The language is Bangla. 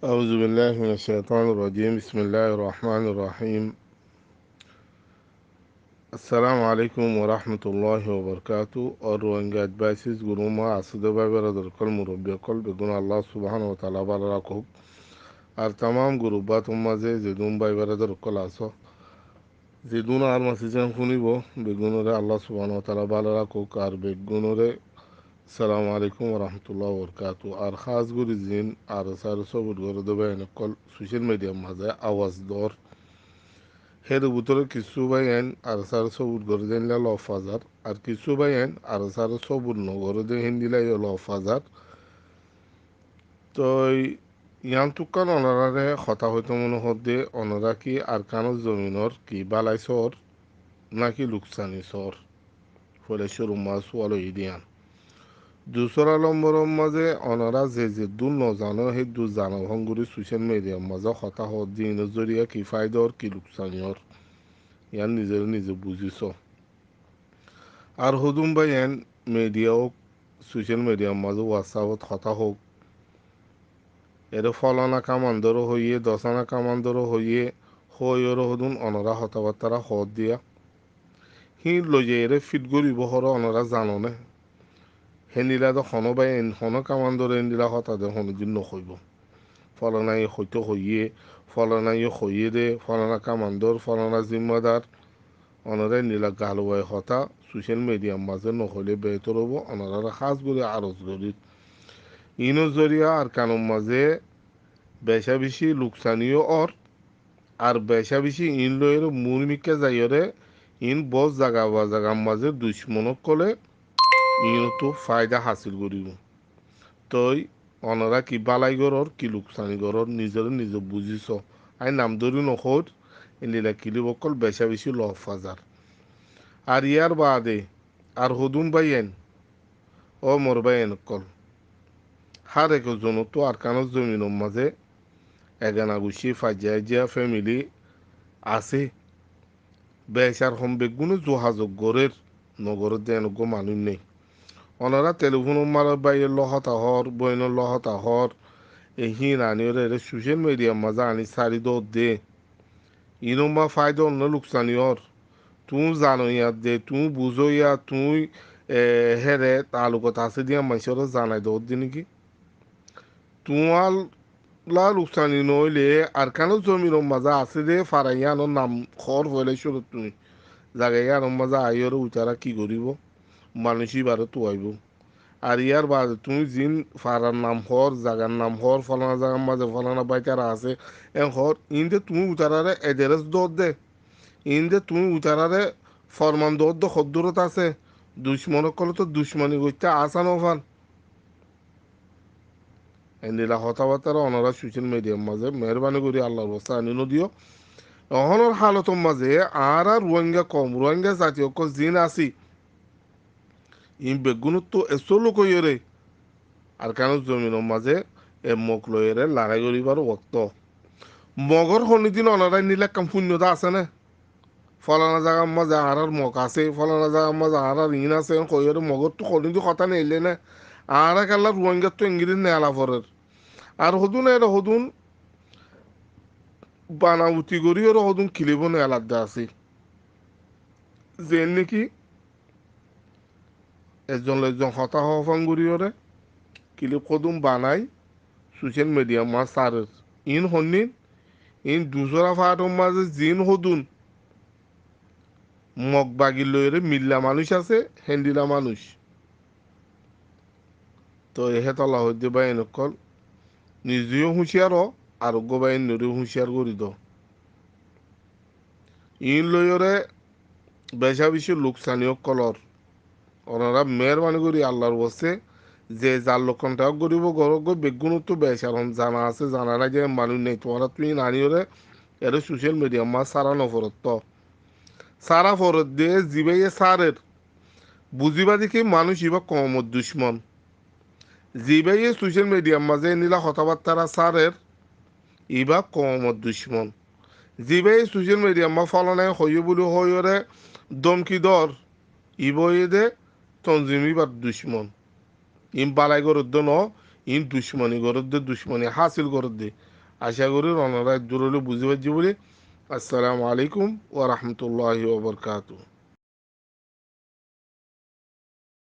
أعوذ بالله من الشيطان الرجيم بسم الله الرحمن الرحيم السلام عليكم ورحمة الله وبركاته أروانجات باسيس قروما أصدو بابرد الكل مربي الكل بقول الله سبحانه وتعالى باركه تمام جروبات مازه زدون بابرد الكل أصو زدون أرمسيجان خوني بو بقول الله سبحانه وتعالى باركه كار بقول السلام عليكم ورحمة الله وبركاته خاص قول الزين أرسال صوب الغرد بين الكل سوشيال ميديا مازه أواز دور Heri butoro kisubayen arasar sobut gorden la lo fazar ar kisubayen arasar sobut no gorden hindi la yo lo fazar তো ইয়ান তুকান অনারারে কথা হইতো মনে হদ্দে অনারা কি আরকানো জমিনর কি বালাই সর নাকি লুকসানি সর ফলে শুরু মাস ওয়ালো ইদিয়ান দুসরা নম্বরের মাঝে অনারা যে দু নজানো সেই দু জানো হঙ্গুরি সোশ্যাল মিডিয়ার মাঝে কথা হদ দিন জরিয়া কি ফায়দর কি লুকসানিয়র ইয়ান নিজের নিজে বুঝিছ আর হুদুম বাইন মিডিয়াও সোশ্যাল মিডিয়ার মাঝে হোয়াটসঅ্যাপত কথা হোক এর ফলানা কামান্দরও হইয়ে দশানা কামান্দরও হইয়ে হইয়র হুদুন অনরা হতাবার্তারা হদ দিয়া হি লইয়ে এর ফিট গরিব হর অনরা জাননে হেনিলা তো হন বাইন হন কামান্দর এনিলা হতা দে হনদিন নকইব ফলানাই হইতো হইয়ে ফলানাই হইয়ে দে ফলানা কামান্দর ফলানা জিম্মাদার অনরে নীলা গালওয়াই হতা সোশ্যাল মিডিয়ার মাঝে নহলে বেহতর হবো অনারা খাস করে আরজ করি ইনো জরিয়া আর কানুর মাঝে বেশা বেশি লুকসানিও অর আর বেশা বেশি ইন লয়ের মুরমিকে যাইরে ইন বস জাগা বা জাগার মাঝে দুশ্মনক কলে ইন তো ফায়দা হাসিল করিব তই অনরা কি বালাই গরর কি লুকসানি গরর নিজের নিজে বুঝিছ আই নাম ধরি নখর ইনিলা কিলি বকল বেশা বেশি লফাজার আর ইয়ার বাদে আর হুদুম বাইয়েন ও মোর বাইয়েন কল হার একজন তো আর কানো জমিনের মাঝে এগানা গুছি ফাজিয়া ফ্যামিলি আছে বেসার হম বেগুনো যোগাযোগ গড়ের নগরের দেন গো মানুষ নেই ওনারা টেলিফোন মার বাইরে লহতা হর বইনের লহতা হর এহি রানিওর এর সোশ্যাল মিডিয়ার মাঝে আনি সারি দে ইনমা ফায়দা অন্য লুকসানি হর তুই জানো ইয়াত দে তুই বুঝো ইয়া তুই হেরে তালুকত আছে দিয়া মানুষের জানাই দৌড় দি নাকি তোমার লা লুকসানি নইলে আর কেন জমির মাঝে আছে দে ফারাইয়ানোর নাম খর হইলে শুরু তুমি জাগাইয়ানোর মাঝে আইয়র উচারা কি করিব মানুষই বারো তো আইব আর ইয়ার বাদে তুমি জিন ফারার নাম হর জাগার নাম হর ফলানা জাগার মাঝে ফলানা বাইচারা আছে এন হর ইনদে তুমি উচারারে এড্রেস দৌড় দে ইনদে তুমি উচারারে ফরমান দৌড় দে খদ্দুরত আছে দুশ্মনক কলে তো দুশ্মনী করতে আসান ওফান এন্দিলা কথাবার্তারা অনারা সোশ্যাল মিডিয়ার মাঝে মেহরবানি করি আল্লাহর বস্তা আনি নদিও অহনের হালতর মাঝে আর রোহিঙ্গা কম রোহিঙ্গা জাতীয় জিন আসি ইন বেগুনত তো এসলো কইরে আর কেন জমিনের মাঝে এ মোক লইরে লড়াই করিবার ওক্ত মগর হনিদিন অনারাই নিলে কাম শূন্যতা আছে না ফলানা জায়গার মাঝে আর মগ আছে ফলানা জায়গার মাঝে আর ইন আছে কইরে মগর তো হনিদি কথা নেইলে না আর কাল্লা রোহিঙ্গা তো ইংরেজ নেলা ফরের আর হদুন এর হদুন বানাউতি করি ওর হদুন কিলিব নেলাদা আছে যে নাকি একজন হতা হফান করি ওরে কিলিপ কদুম বানাই সোশ্যাল মিডিয়া মাছ সারের ইন হন্নিন ইন দুসরা ফাটর মাঝে জিন হদুন মগ বাগি লইরে মিল্লা মানুষ আছে হেন্দিলা মানুষ তো এহে তলা হইতে বাই নকল নিজেও হুঁশিয়ার আরোগ্য বাহিনী নরেও হুঁশিয়ার করি দ ইন লইরে বেশা বেশি লোকসানীয় কলর ওনারা মেহরবানি করি আল্লাহর বসে যে যার লক্ষণটা গরিব গরগ বেগুনতো বেসারন জানা আছে জানার আগে মানুষ নেই তোমরা তুই নানিওরে এর সোশ্যাল মিডিয়া মা সারা নফরত তো সারা ফরত দিয়ে জিবাইয়ে সারের বুঝিবা দেখি মানুষ ইবা কমত দুশ্মন জিবাইয়ে সোশ্যাল মিডিয়ার মাঝে নিলা কথাবার্তারা সারের ইবা কমত দুশ্মন জিবাই সোশ্যাল মিডিয়া মা ফলনে হইয় বলে হইরে দমকি দর ইবয়ে দে তঞ্জিমি বা দুশ্মন ইম বালাই গরুদ্দ ন ইন দুশ্মনী গরত দে দুশ্মনী হাসিল গরত দে আশা করি রণরায় দূর হলে বুঝে পারছি বলে আসসালামু আলাইকুম ওয়া রাহমাতুল্লাহি ওয়া বারাকাতুহু